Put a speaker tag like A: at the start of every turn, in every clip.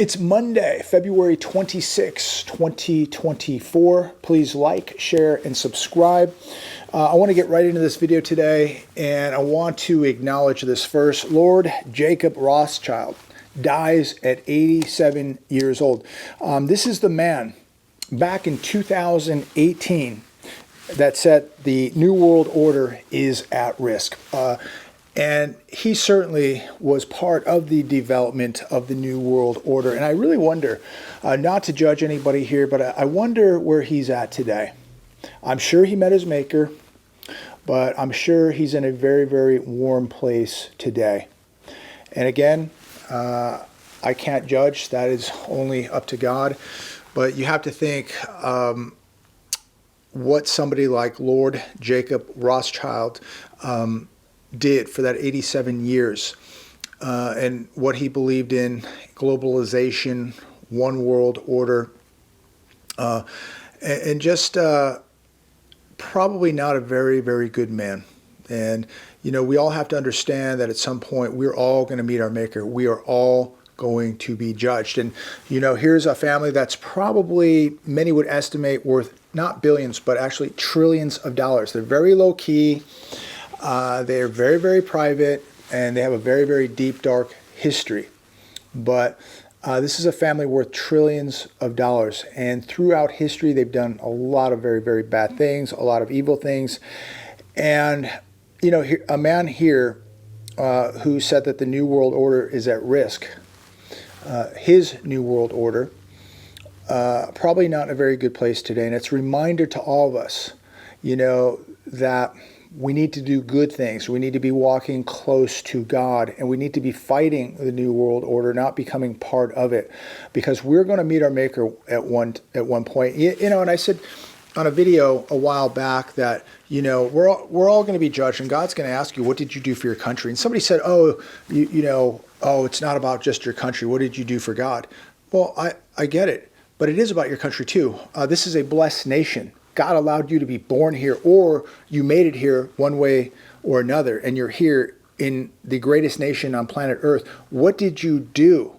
A: It's Monday, February 26, 2024. Please like, share, and subscribe. I want to get right into this video today, and I want to acknowledge this first. Lord Jacob Rothschild dies at 87 years old. This is the man back in 2018 that said the New World Order is at risk. And he certainly was part of the development of the New World Order. And I really wonder, not to judge anybody here, but I wonder where he's at today. I'm sure he met his maker, but I'm sure he's in a very, very warm place today. And again, I can't judge. That is only up to God. But you have to think what somebody like Lord Jacob Rothschild did for that 87 years and what he believed in: globalization, one world order, and just probably not a very, very good man. And, you know, we all have to understand that at some point we're all going to meet our maker. We are all going to be judged. And, you know, here's a family that's probably, many would estimate, worth not billions, but actually trillions of dollars. They're very low key. They're very, very private, and they have a very, very deep, dark history. But this is a family worth trillions of dollars. And throughout history, they've done a lot of very, very bad things, a lot of evil things. And, you know, a man here who said that the New World Order is at risk, his New World Order, probably not in a very good place today. And it's a reminder to all of us, you know, that we need to do good things. We need to be walking close to God, and we need to be fighting the New World Order, not becoming part of it, because we're going to meet our maker at one point. You know, and I said on a video a while back that, you know, we're all going to be judged, and God's going to ask you, what did you do for your country? And somebody said, oh, you know, it's not about just your country. What did you do for God? Well, I get it, but it is about your country too. This is a blessed nation. God allowed you to be born here, or you made it here one way or another, and you're here in the greatest nation on planet Earth. What did you do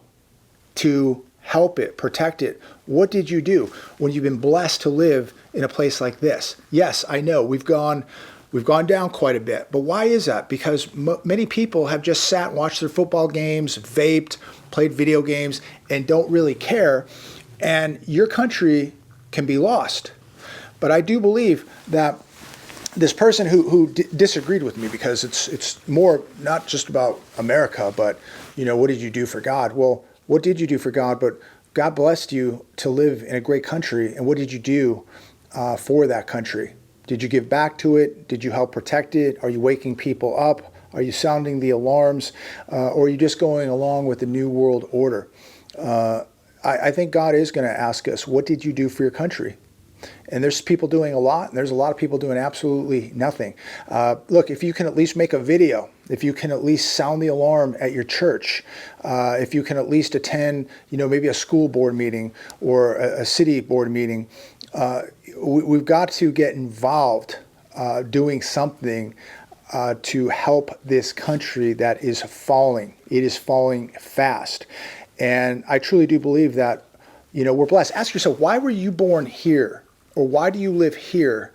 A: to help it, protect it? What did you do when you've been blessed to live in a place like this? Yes, I know we've gone down quite a bit, but why is that? Because many people have just sat and watched their football games, vaped, played video games, and don't really care, and your country can be lost. But I do believe that this person who disagreed with me, because it's more not just about America, but, you know, what did you do for God? Well, what did you do for God? But God blessed you to live in a great country. And what did you do for that country? Did you give back to it? Did you help protect it? Are you waking people up? Are you sounding the alarms? Or are you just going along with the New World Order? I think God is going to ask us, what did you do for your country? And there's people doing a lot, and there's a lot of people doing absolutely nothing. Look, if you can at least make a video, if you can at least sound the alarm at your church, if you can at least attend, you know, maybe a school board meeting or a city board meeting, we've got to get involved doing something to help this country that is falling. It is falling fast. And I truly do believe that, you know, we're blessed. Ask yourself, why were you born here? Or why do you live here?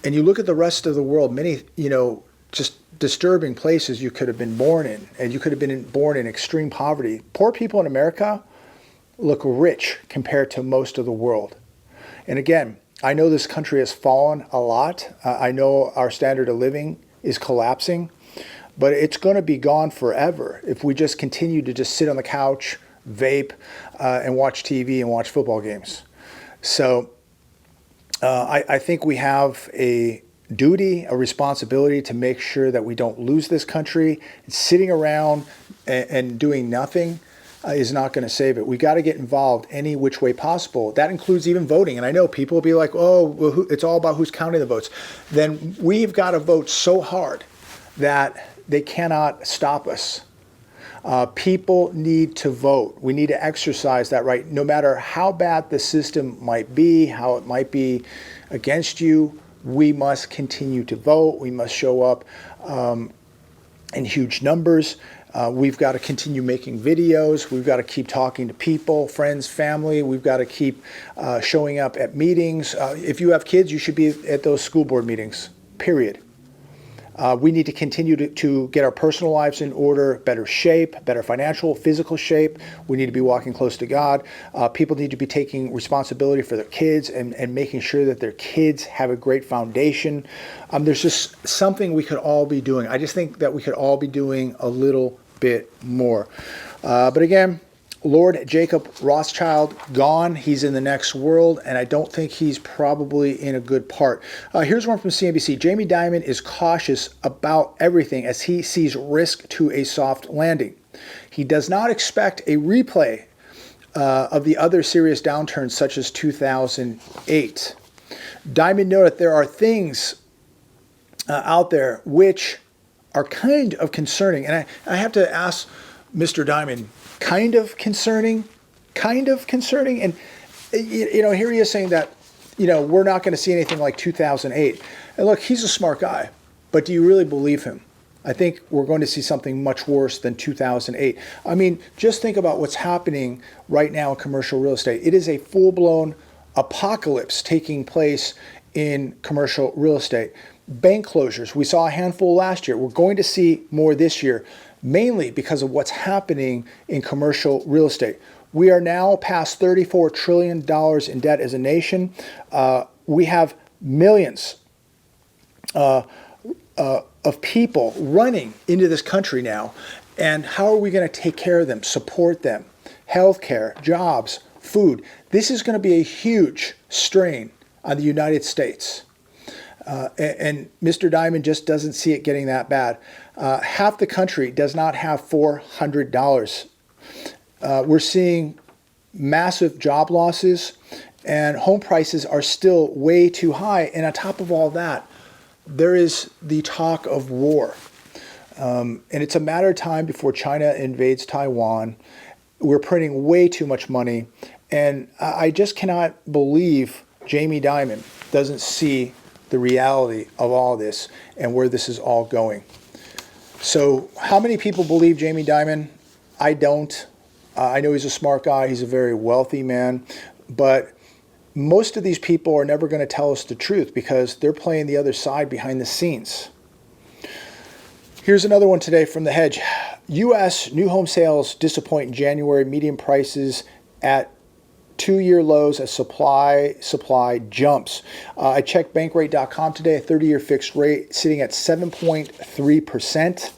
A: And you look at the rest of the world, many, you know, just disturbing places you could have been born in. And you could have been born in extreme poverty. Poor people in America look rich compared to most of the world. And again, I know this country has fallen a lot. I know our standard of living is collapsing. But it's going to be gone forever if we just continue to just sit on the couch, vape, and watch TV and watch football games. So I think we have a duty, a responsibility to make sure that we don't lose this country. And sitting around and doing nothing is not going to save it. We got to get involved any which way possible. That includes even voting. And I know people will be like, oh, well, it's all about who's counting the votes. Then we've got to vote so hard that they cannot stop us. People need to vote. We need to exercise that right. No matter how bad the system might be, how it might be against you, we must continue to vote. We must show up in huge numbers. We've got to continue making videos. We've got to keep talking to people, friends, family. We've got to keep showing up at meetings. If you have kids, you should be at those school board meetings, period. We need to continue to get our personal lives in order, better shape, better financial, physical shape. We need to be walking close to God. People need to be taking responsibility for their kids and making sure that their kids have a great foundation. There's just something we could all be doing. I just think that we could all be doing a little bit more. But again, Lord Jacob Rothschild gone. He's in the next world, and I don't think he's probably in a good part. Here's one from CNBC. Jamie Dimon is cautious about everything as he sees risk to a soft landing. He does not expect a replay of the other serious downturns such as 2008. Dimon noted there are things out there which are kind of concerning, and I have to ask Mr. Dimon, kind of concerning, and here he is saying that we're not going to see anything like 2008. And look, he's a smart guy, but do you really believe him? I think we're going to see something much worse than 2008. I mean, just think about what's happening right now in commercial real estate. It is a full-blown apocalypse taking place in commercial real estate. Bank closures, we saw a handful last year. We're going to see more this year, mainly because of what's happening in commercial real estate. We are now past $34 trillion in debt as a nation. We have millions of people running into this country now. And how are we going to take care of them, support them? Healthcare, jobs, food. This is going to be a huge strain on the United States. And Mr. Dimon just doesn't see it getting that bad. Half the country does not have $400. We're seeing massive job losses, and home prices are still way too high. And on top of all that, there is the talk of war. And it's a matter of time before China invades Taiwan. We're printing way too much money. And I just cannot believe Jamie Dimon doesn't see the reality of all this and where this is all going. So how many people believe Jamie Dimon? I don't. I know he's a smart guy. He's a very wealthy man. But most of these people are never going to tell us the truth because they're playing the other side behind the scenes. Here's another one today from The Hedge. U.S. new home sales disappoint in January. Median prices at 2-year lows as supply jumps. I checked bankrate.com today, a 30-year fixed rate sitting at 7.3%.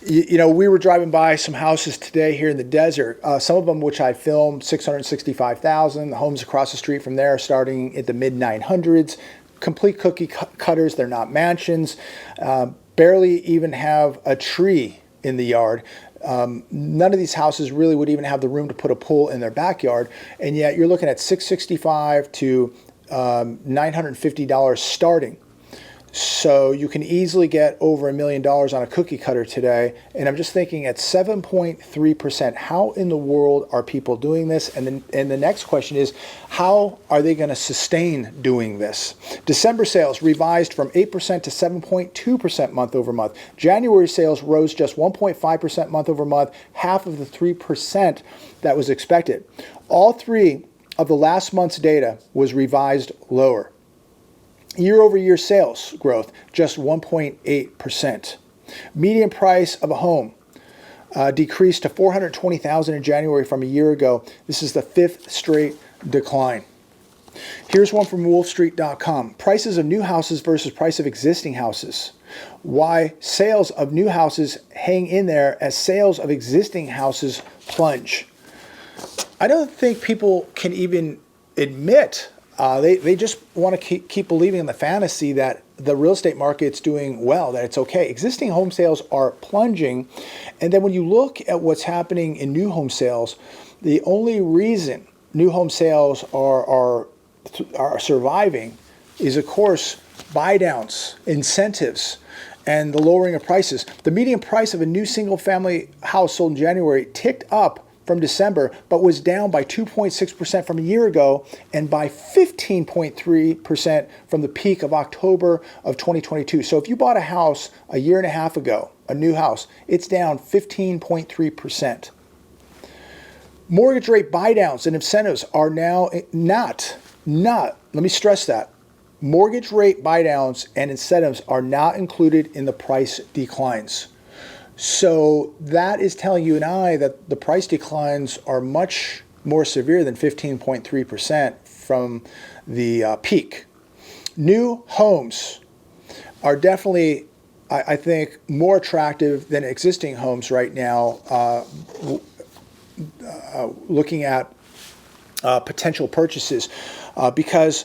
A: We were driving by some houses today here in the desert, some of them which I filmed, $665,000. The homes across the street from there are starting at the mid-900s. Complete cookie cutters, they're not mansions. Barely even have a tree in the yard. None of these houses really would even have the room to put a pool in their backyard, and yet you're looking at $665 to $950 starting. So you can easily get over $1 million on a cookie cutter today. And I'm just thinking at 7.3%, how in the world are people doing this? And the next question is, how are they going to sustain doing this? December sales revised from 8% to 7.2% month over month. January sales rose just 1.5% month over month, half of the 3% that was expected. All three of the last month's data was revised lower. Year-over-year sales growth, just 1.8%. Median price of a home decreased to $420,000 in January from a year ago. This is the 5th straight decline. Here's one from WolfStreet.com. Prices of new houses versus price of existing houses. Why sales of new houses hang in there as sales of existing houses plunge. I don't think people can even admit they just want to keep believing in the fantasy that the real estate market's doing well, that it's okay. Existing home sales are plunging. And then when you look at what's happening in new home sales, the only reason new home sales are surviving is, of course, buy downs, incentives, and the lowering of prices. The median price of a new single family house sold in January ticked up from December, but was down by 2.6% from a year ago and by 15.3% from the peak of October of 2022. So if you bought a house a year and a half ago, a new house, it's down 15.3%. Mortgage rate buydowns and incentives are now not, let me stress that, mortgage rate buydowns and incentives are not included in the price declines. So that is telling you and I that the price declines are much more severe than 15.3% from the peak. New homes are definitely, I think, more attractive than existing homes right now, looking at potential purchases, because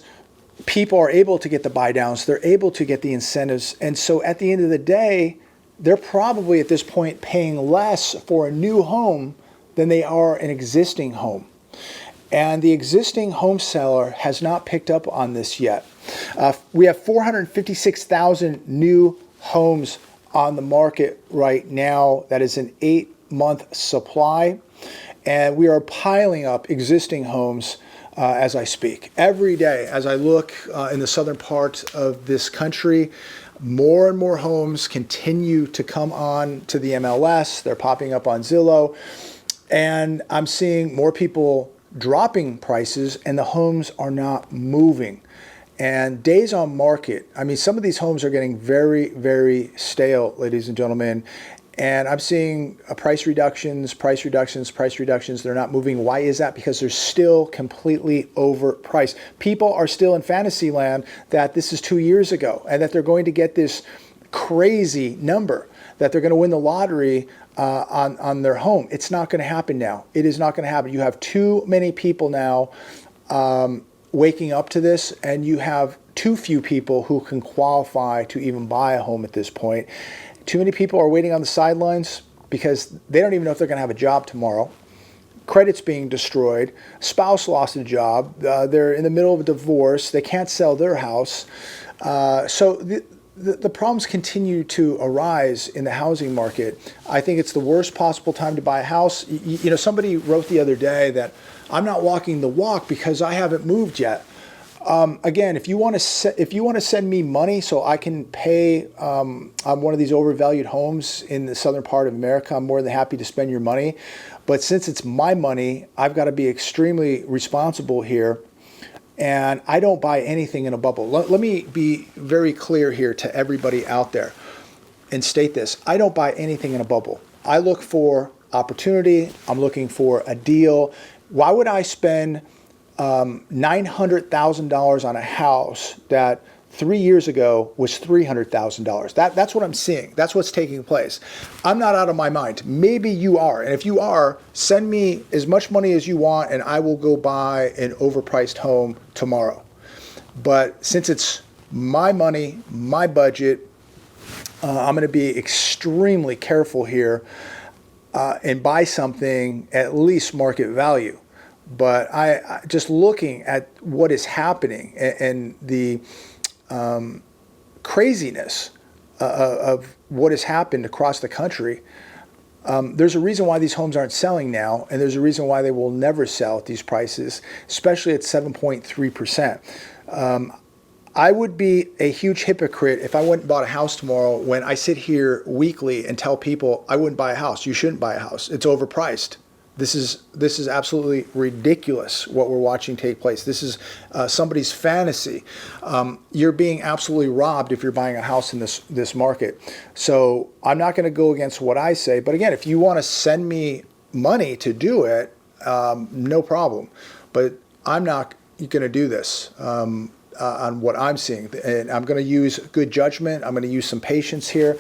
A: people are able to get the buy downs, they're able to get the incentives, and so at the end of the day, they're probably at this point paying less for a new home than they are an existing home. And the existing home seller has not picked up on this yet. We have 456,000 new homes on the market right now. That is an 8-month supply. And we are piling up existing homes as I speak. Every day, as I look in the southern part of this country, more and more homes continue to come on to the MLS. They're popping up on Zillow. And I'm seeing more people dropping prices, and the homes are not moving. And days on market, I mean, some of these homes are getting very, very stale, ladies and gentlemen. And I'm seeing price reductions. They're not moving. Why is that? Because they're still completely overpriced. People are still in fantasy land that this is 2 years ago and that they're going to get this crazy number, that they're going to win the lottery on their home. It's not going to happen now. It is not going to happen. You have too many people now waking up to this, and you have too few people who can qualify to even buy a home at this point. Too many people are waiting on the sidelines because they don't even know if they're going to have a job tomorrow. Credit's being destroyed. Spouse lost a job. They're in the middle of a divorce. They can't sell their house. So the problems continue to arise in the housing market. I think it's the worst possible time to buy a house. You know, somebody wrote the other day that I'm not walking the walk because I haven't moved yet. Again, if you want to send me money so I can pay on one of these overvalued homes in the southern part of America, I'm more than happy to spend your money. But since it's my money, I've got to be extremely responsible here. And I don't buy anything in a bubble. Let me be very clear here to everybody out there and state this. I don't buy anything in a bubble. I look for opportunity. I'm looking for a deal. Why would I spend $900,000 on a house that 3 years ago was $300,000? That's what I'm seeing. That's what's taking place. I'm not out of my mind. Maybe you are. And if you are, send me as much money as you want and I will go buy an overpriced home tomorrow. But since it's my money, my budget, I'm going to be extremely careful here and buy something at least market value. But I just looking at what is happening and the craziness of what has happened across the country, there's a reason why these homes aren't selling now, and there's a reason why they will never sell at these prices, especially at 7.3%. I would be a huge hypocrite if I went and bought a house tomorrow when I sit here weekly and tell people I wouldn't buy a house. You shouldn't buy a house. It's overpriced. This is absolutely ridiculous what we're watching take place. This is somebody's fantasy. You're being absolutely robbed if you're buying a house in this market. So I'm not going to go against what I say. But again, if you want to send me money to do it, no problem. But I'm not going to do this on what I'm seeing. And I'm going to use good judgment. I'm going to use some patience here.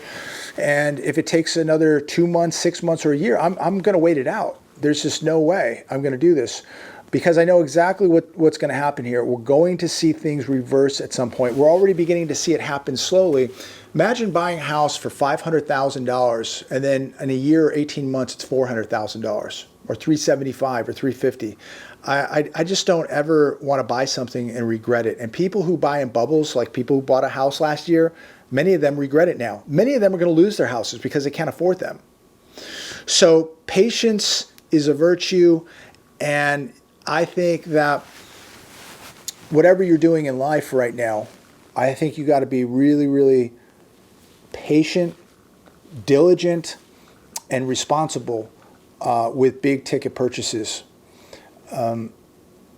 A: And if it takes another 2 months, 6 months, or a year, I'm going to wait it out. There's just no way I'm going to do this because I know exactly what's going to happen here. We're going to see things reverse at some point. We're already beginning to see it happen slowly. Imagine buying a house for $500,000 and then in a year or 18 months, it's $400,000 or $375,000 or $350,000. I just don't ever want to buy something and regret it. And people who buy in bubbles, like people who bought a house last year, many of them regret it now. Many of them are going to lose their houses because they can't afford them. So patience is a virtue. And I think that whatever you're doing in life right now, I think you got to be really, really patient, diligent, and responsible with big ticket purchases.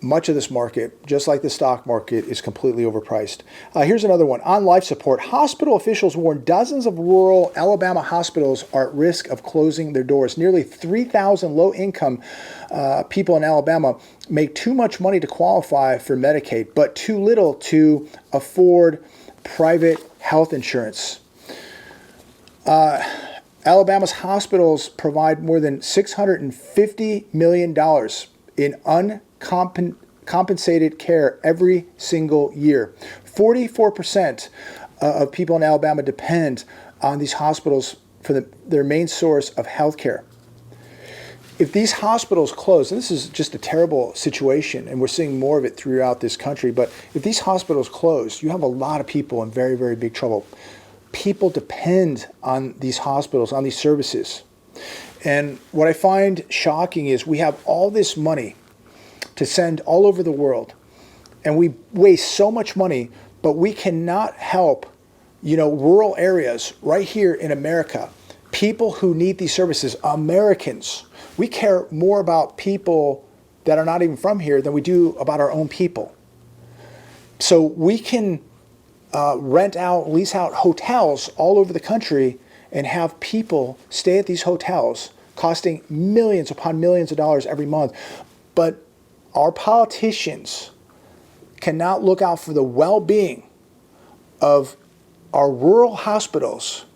A: Much of this market, just like the stock market, is completely overpriced. Here's another one. On life support, hospital officials warn dozens of rural Alabama hospitals are at risk of closing their doors. Nearly 3,000 low-income people in Alabama make too much money to qualify for Medicaid, but too little to afford private health insurance. Alabama's hospitals provide more than $650 million in uncompensated care every single year. 44% of people in Alabama depend on these hospitals for their main source of health care. If these hospitals close, and this is just a terrible situation, and we're seeing more of it throughout this country, but if these hospitals close, you have a lot of people in very, very big trouble. People depend on these hospitals, on these services. And what I find shocking is we have all this money to send all over the world, and we waste so much money, but we cannot help, rural areas right here in America, people who need these services, Americans. We care more about people that are not even from here than we do about our own people. So we can lease out hotels all over the country and have people stay at these hotels costing millions upon millions of dollars every month. But our politicians cannot look out for the well-being of our rural hospitals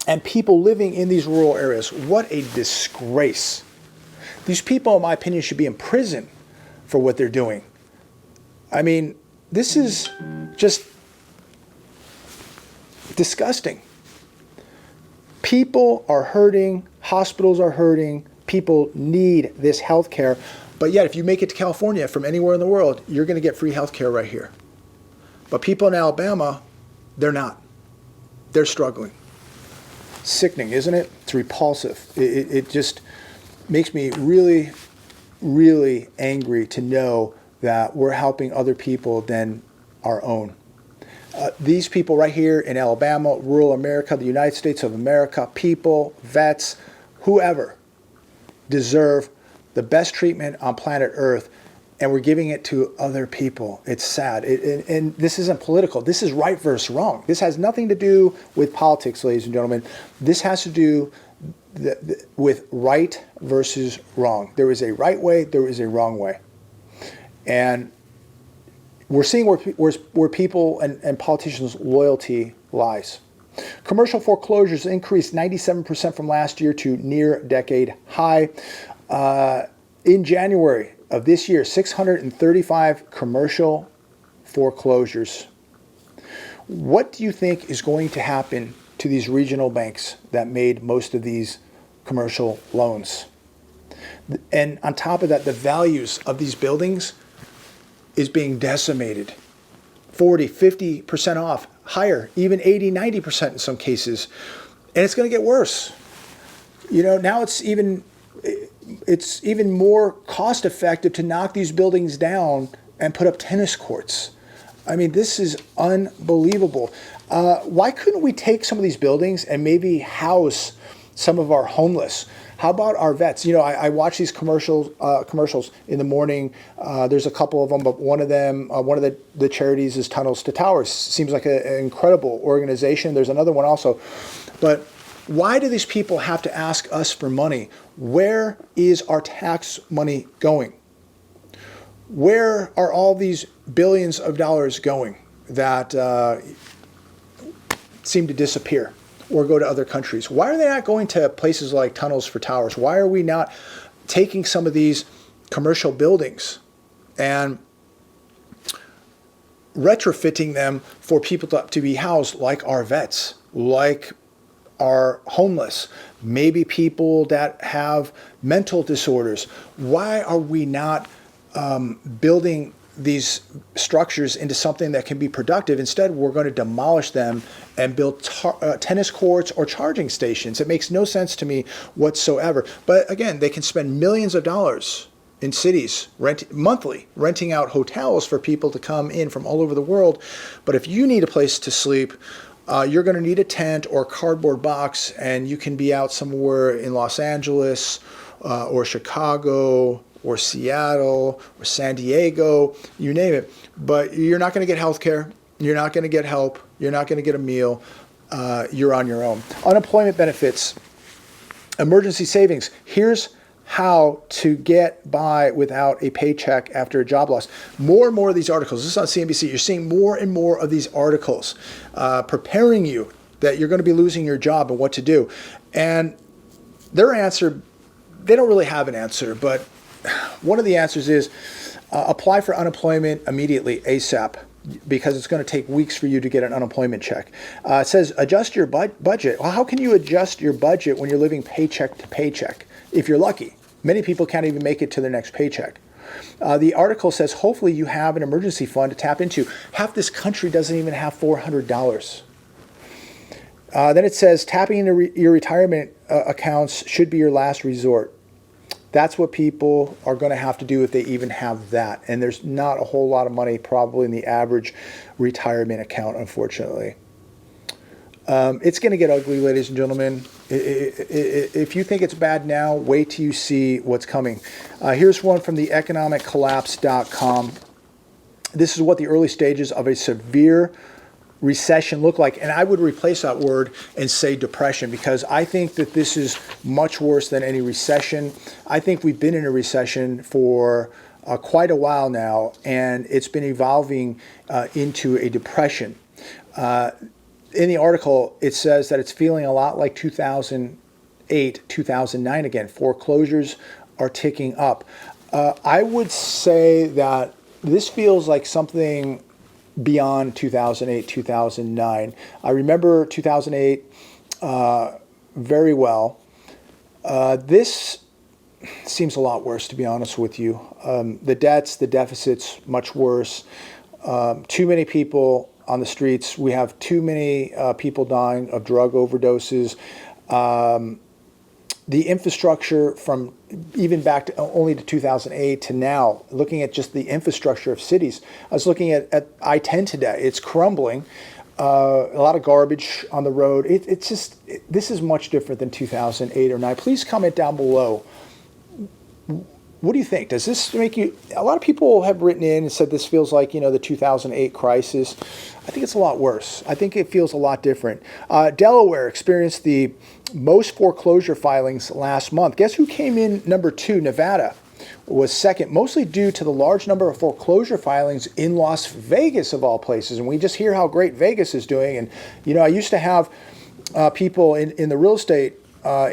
A: and people living in these rural areas. What a disgrace. These people, in my opinion, should be in prison for what they're doing. I mean, this is just disgusting. People are hurting, hospitals are hurting, people need this health care, but yet if you make it to California from anywhere in the world, you're going to get free health care right here. But people in Alabama, they're not. They're struggling. Sickening, isn't it? It's repulsive. It just makes me really, really angry to know that we're helping other people than our own. These people right here in Alabama, rural America, the United States of America, people, vets, whoever, deserve the best treatment on planet Earth, and we're giving it to other people. It's sad. And this isn't political. This is right versus wrong. This has nothing to do with politics, ladies and gentlemen. This has to do with right versus wrong. There is a right way, there is a wrong way. And we're seeing where people and politicians' loyalty lies. Commercial foreclosures increased 97% from last year to near decade high. In January of this year, 635 commercial foreclosures. What do you think is going to happen to these regional banks that made most of these commercial loans? And on top of that, the values of these buildings is being decimated. 40, 50% off, higher, even 80, 90% in some cases. And it's going to get worse. Now it's even more cost effective to knock these buildings down and put up tennis courts. I mean, this is unbelievable. Why couldn't we take some of these buildings and maybe house some of our homeless? How about our vets? I watch these commercials in the morning. There's a couple of them, but one of the charities is Tunnels to Towers. Seems like an incredible organization. There's another one also. But why do these people have to ask us for money? Where is our tax money going? Where are all these billions of dollars going that seem to disappear or go to other countries? Why are they not going to places like Tunnels for Towers? Why are we not taking some of these commercial buildings and retrofitting them for people to be housed, like our vets, like our homeless, maybe people that have mental disorders? Why are we not building these structures into something that can be productive. Instead, we're going to demolish them and build tennis courts or charging stations. It makes no sense to me whatsoever. But again, they can spend millions of dollars in cities monthly renting out hotels for people to come in from all over the world. But if you need a place to sleep, you're going to need a tent or a cardboard box, and you can be out somewhere in Los Angeles or Chicago or Seattle or San Diego, you name it. But you're not going to get health care. You're not going to get help. You're not going to get a meal. You're on your own. Unemployment benefits, emergency savings. Here's how to get by without a paycheck after a job loss. More and more of these articles, this is on CNBC, you're seeing more and more of these articles preparing you that you're going to be losing your job and what to do. And their answer, they don't really have an answer, but one of the answers is apply for unemployment immediately, ASAP, because it's going to take weeks for you to get an unemployment check. It says adjust your budget. Well, how can you adjust your budget when you're living paycheck to paycheck? If you're lucky. Many people can't even make it to their next paycheck. The article says hopefully you have an emergency fund to tap into. Half this country doesn't even have $400. Then it says tapping into your retirement accounts should be your last resort. That's what people are going to have to do if they even have that. And there's not a whole lot of money probably in the average retirement account, unfortunately. It's going to get ugly, ladies and gentlemen. If you think it's bad now, wait till you see what's coming. Here's one from the economiccollapse.com. This is what the early stages of a severe recession look like. And I would replace that word and say depression, because I think that this is much worse than any recession. I think we've been in a recession for quite a while now, and it's been evolving into a depression. In the article, it says that it's feeling a lot like 2008, 2009 again. Foreclosures are ticking up. I would say that this feels like something beyond 2008, 2009. I remember 2008 very well. This seems a lot worse, to be honest with you. The debts, the deficits, much worse. Too many people on the streets. We have too many people dying of drug overdoses. The infrastructure from even back to only to 2008 to now, looking at just the infrastructure of cities. I was looking at I-10 today. It's crumbling. A lot of garbage on the road. This is much different than 2008 or 9. Please comment down below. What do you think? Does this make you... A lot of people have written in and said this feels like, the 2008 crisis. I think it's a lot worse. I think it feels a lot different. Delaware experienced the most foreclosure filings last month. Guess who came in number 2? Nevada was second, mostly due to the large number of foreclosure filings in Las Vegas, of all places. And we just hear how great Vegas is doing. And, I used to have people in the real estate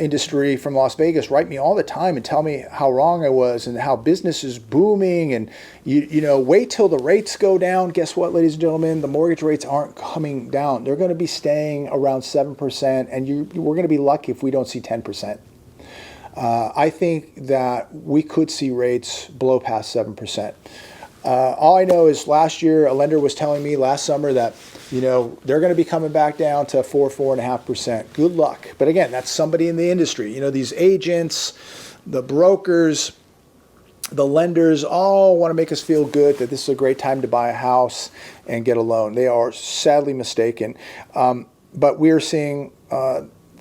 A: industry from Las Vegas write me all the time and tell me how wrong I was and how business is booming, and wait till the rates go down. Guess what, ladies and gentlemen? The mortgage rates aren't coming down. They're going to be staying around 7%, and we're going to be lucky if we don't see 10%. I think that we could see rates blow past 7%. All I know is last year a lender was telling me last summer that they're going to be coming back down to 4.5%. Good luck. But again, that's somebody in the industry. These agents, the brokers, the lenders all want to make us feel good that this is a great time to buy a house and get a loan. They are sadly mistaken. But we are seeing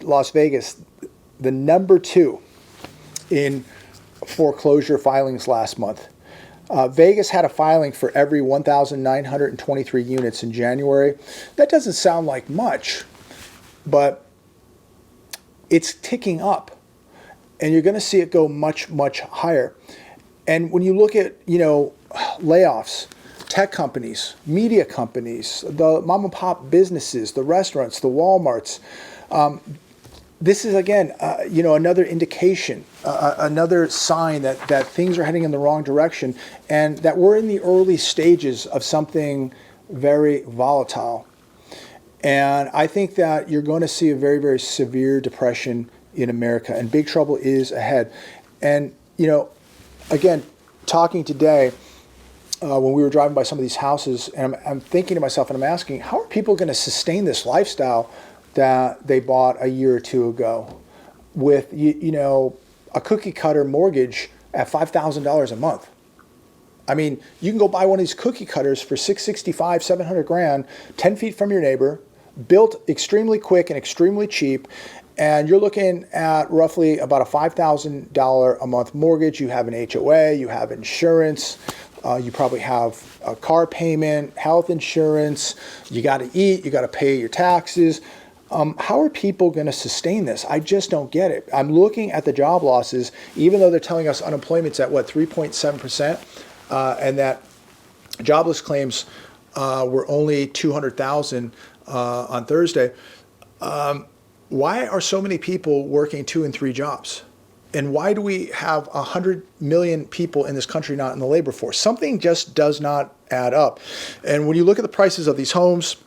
A: Las Vegas, the number 2 in foreclosure filings last month. Vegas had a filing for every 1,923 units in January. That doesn't sound like much, but it's ticking up, and you're going to see it go much, much higher. And when you look at, layoffs, tech companies, media companies, the mom and pop businesses, the restaurants, the Walmarts, this is, again, another indication, another sign that things are heading in the wrong direction, and that we're in the early stages of something very volatile. And I think that you're going to see a very, very severe depression in America, and big trouble is ahead. And, again, talking today, when we were driving by some of these houses, and I'm thinking to myself, and I'm asking, how are people going to sustain this lifestyle that they bought a year or two ago with, a cookie cutter mortgage at $5,000 a month? I mean, you can go buy one of these cookie cutters for $665, $700 grand, 10 feet from your neighbor, built extremely quick and extremely cheap, and you're looking at roughly about a $5,000 a month mortgage. You have an HOA, you have insurance, you probably have a car payment, health insurance, you got to eat, you got to pay your taxes. How are people going to sustain this? I just don't get it. I'm looking at the job losses, even though they're telling us unemployment's at 3.7%, and that jobless claims were only 200,000 on Thursday. Why are so many people working 2 and 3 jobs? And why do we have 100 million people in this country not in the labor force? Something just does not add up. And when you look at the prices of these homes,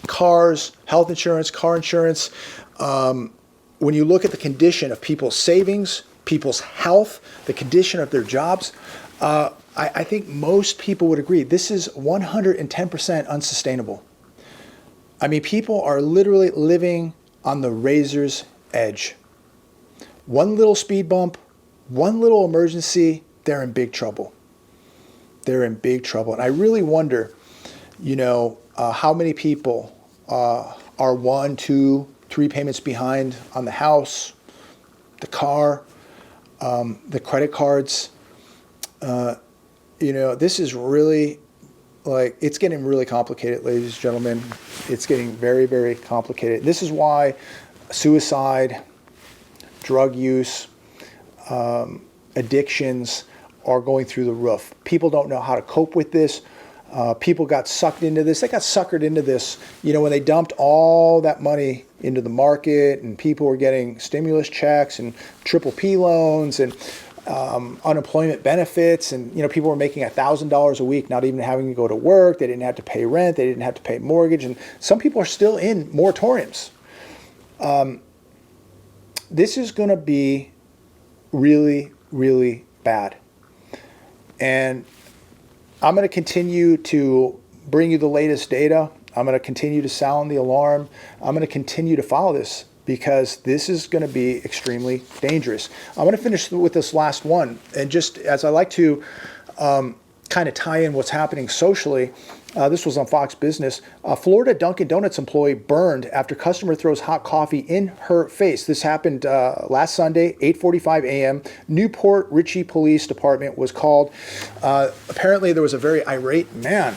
A: cars, health insurance, car insurance, when you look at the condition of people's savings, people's health, the condition of their jobs, I think most people would agree this is 110% unsustainable. I mean, people are literally living on the razor's edge. One little speed bump, one little emergency, they're in big trouble. They're in big trouble. And I really wonder, how many people are 1, 2, 3 payments behind on the house, the car, the credit cards. This is really it's getting really complicated, ladies and gentlemen. It's getting very, very complicated. This is why suicide, drug use, addictions are going through the roof. People don't know how to cope with this. People got sucked into this. They got suckered into this, when they dumped all that money into the market and people were getting stimulus checks and PPP loans and unemployment benefits, and people were making $1,000 a week, not even having to go to work. They didn't have to pay rent. They didn't have to pay mortgage, and some people are still in moratoriums. This is going to be really, really bad, and I'm going to continue to bring you the latest data. I'm going to continue to sound the alarm. I'm going to continue to follow this, because this is going to be extremely dangerous. I'm going to finish with this last one. And just as I like to kind of tie in what's happening socially, this was on Fox Business. Florida Dunkin' Donuts employee burned after customer throws hot coffee in her face. This happened last Sunday, 8:45 a.m. Newport Richey Police Department was called. Apparently there was a very irate man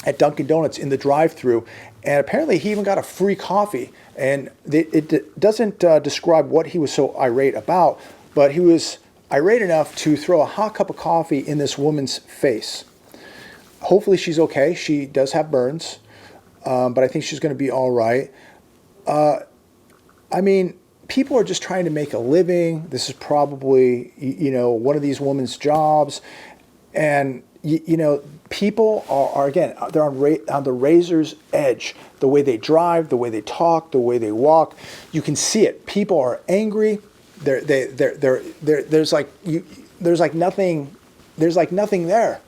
A: at Dunkin' Donuts in the drive-thru, and apparently he even got a free coffee. And it doesn't describe what he was so irate about, but he was irate enough to throw a hot cup of coffee in this woman's face. Hopefully she's okay. She does have burns, but I think she's going to be all right. I mean, people are just trying to make a living. This is probably, one of these women's jobs. And, people are again, they're on the razor's edge. The way they drive, the way they talk, the way they walk, you can see it. People are angry. There's like nothing there.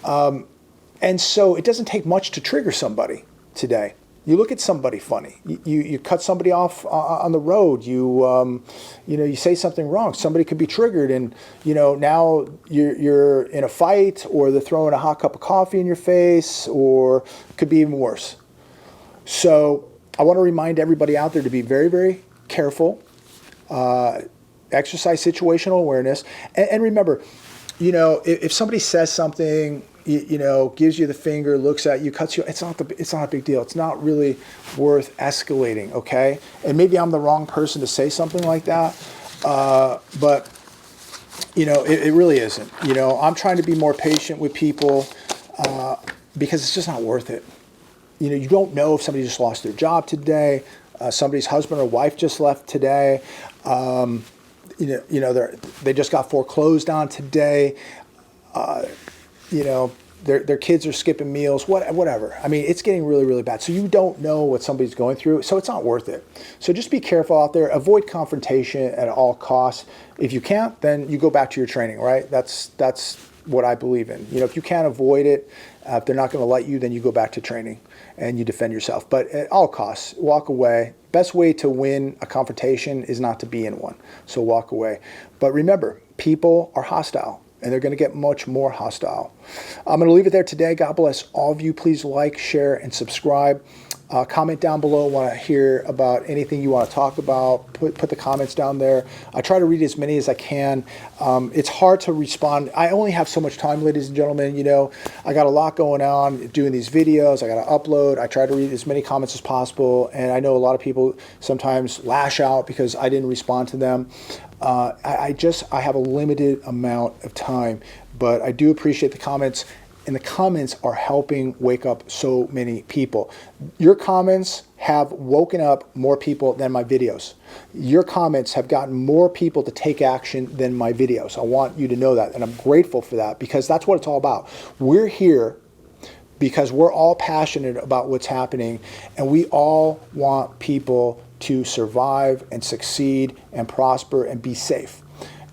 A: And so it doesn't take much to trigger somebody today. You look at somebody funny. You cut somebody off on the road. You say something wrong. Somebody could be triggered, and now you're in a fight, or they're throwing a hot cup of coffee in your face, or it could be even worse. So I want to remind everybody out there to be very, very careful. Exercise situational awareness, and remember, if somebody says something, gives you the finger, looks at you, cuts you, it's not a big deal. It's not really worth escalating, okay? And maybe I'm the wrong person to say something like that, but it really isn't. I'm trying to be more patient with people because it's just not worth it. You don't know if somebody just lost their job today, somebody's husband or wife just left today, they just got foreclosed on today. Their kids are skipping meals, whatever. I mean, it's getting really, really bad. So you don't know what somebody's going through, so it's not worth it. So just be careful out there. Avoid confrontation at all costs. If you can't, then you go back to your training, right? That's what I believe in. You know, if you can't avoid it, if they're not going to let you, then you go back to training and you defend yourself. But at all costs, walk away. Best way to win a confrontation is not to be in one. So walk away. But remember, people are hostile, and they're going to get much more hostile. I'm going to leave it there today. God bless all of you. Please like, share, and subscribe. Comment down below. Want to hear about anything you want to talk about, put the comments down there. I try to read as many as I can. It's hard to respond. I only have so much time, ladies and gentlemen. You know, I got a lot going on doing these videos. I got to upload. I try to read as many comments as possible, and I know a lot of people sometimes lash out because I didn't respond to them. I have a limited amount of time, but I do appreciate the comments. And the comments are helping wake up so many people. Your comments have woken up more people than my videos. Your comments have gotten more people to take action than my videos. I want you to know that, and I'm grateful for that, because that's what it's all about. We're here because we're all passionate about what's happening, and we all want people to survive and succeed and prosper and be safe.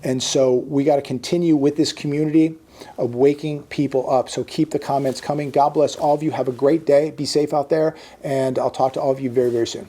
A: And so we got to continue with this community of waking people up. So keep the comments coming. God bless all of you. Have a great day. Be safe out there. And I'll talk to all of you very, very soon.